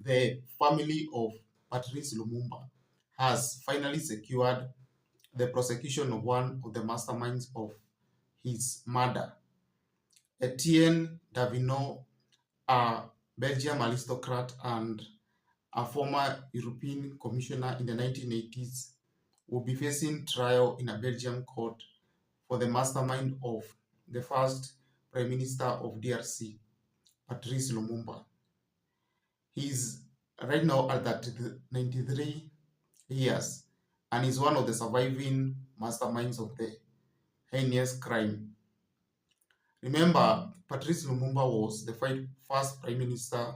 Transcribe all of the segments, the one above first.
the family of Patrice Lumumba has finally secured the prosecution of one of the masterminds of his murder. Etienne Davino, a Belgian aristocrat and a former European commissioner in the 1980s, will be facing trial in a Belgian court for the mastermind of the first Prime Minister of DRC, Patrice Lumumba. He is right now at that 93 years and is one of the surviving masterminds of the heinous crime. Remember, Patrice Lumumba was the first Prime Minister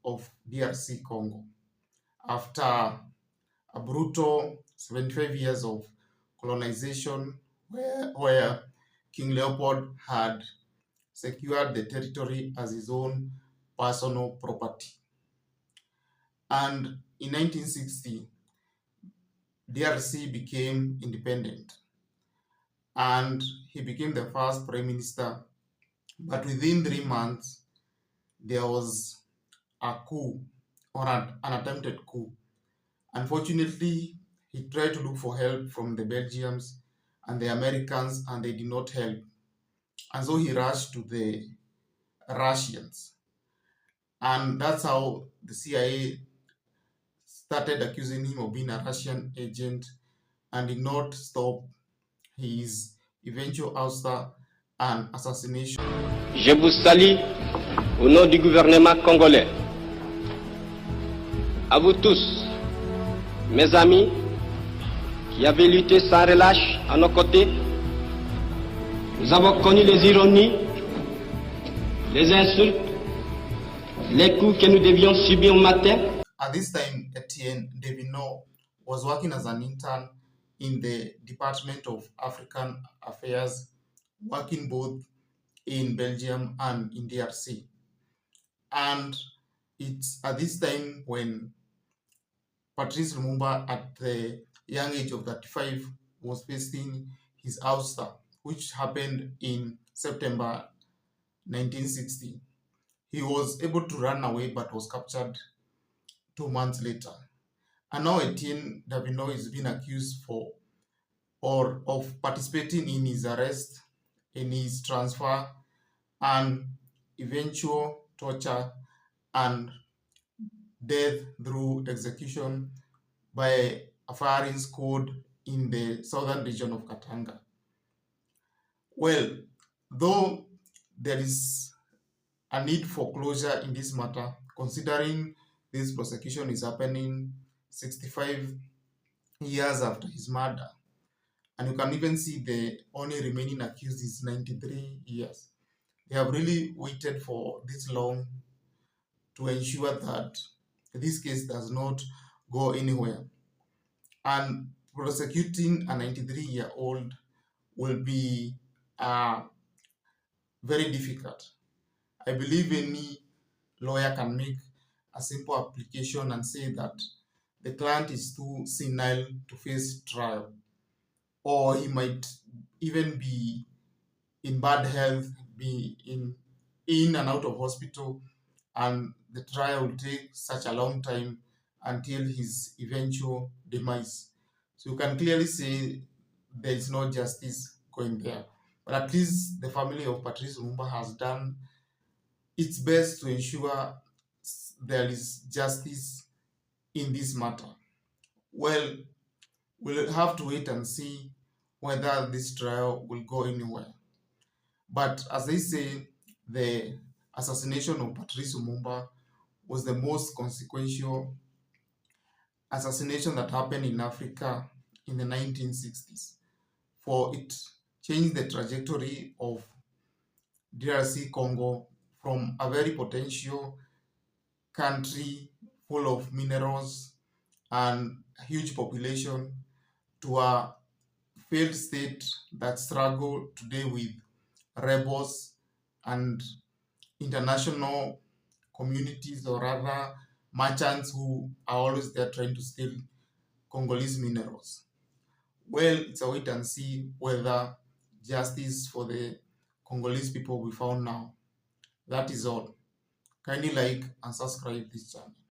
of DRC Congo after a brutal 75 years of colonization where King Leopold had secured the territory as his own personal property. And in 1960, DRC became independent and he became the first prime minister. But within 3 months, there was a coup or an attempted coup. Unfortunately, he tried to look for help from the Belgians and the Americans, and they did not help. And so he rushed to the Russians. And that's how the CIA started accusing him of being a Russian agent and did not stop his eventual ouster and assassination. Je vous salue au nom du gouvernement congolais. À vous tous, mes amis, qui avez lutté sans relâche à nos côtés, nous avons connu les ironies, les insultes, les coups que nous devions subir au matin. At this time, Etienne Devino was working as an intern in the Department of African Affairs, working both in Belgium and in DRC. And it's at this time when Patrice Lumumba, at the young age of 35, was facing his ouster, which happened in September 1960. He was able to run away but was captured 2 months later. And now Etienne Davino is being accused of participating in his arrest, in his transfer, and eventual torture and death through execution by a firing squad in the southern region of Katanga. Well, though there is a need for closure in this matter, considering this prosecution is happening 65 years after his murder, and you can even see the only remaining accused is 93 years. They have really waited for this long to ensure that this case does not go anywhere. And prosecuting a 93-year-old will be very difficult. I believe any lawyer can make a simple application and say that the client is too senile to face trial, or he might even be in bad health, be in and out of hospital, and the trial will take such a long time until his eventual demise. So you can clearly say there is no justice going there. But at least the family of Patrice Lumumba has done its best to ensure there is justice in this matter. Well, we'll have to wait and see whether this trial will go anywhere. But as they say, the assassination of Patrice Lumumba was the most consequential assassination that happened in Africa in the 1960s, for it changed the trajectory of DRC Congo from a very potential country full of minerals and a huge population to a failed state that struggle today with rebels and international communities, or rather merchants who are always there trying to steal Congolese minerals. Well, it's a wait and see whether justice for the Congolese people will be found now. That is all. Kindly like and subscribe this channel.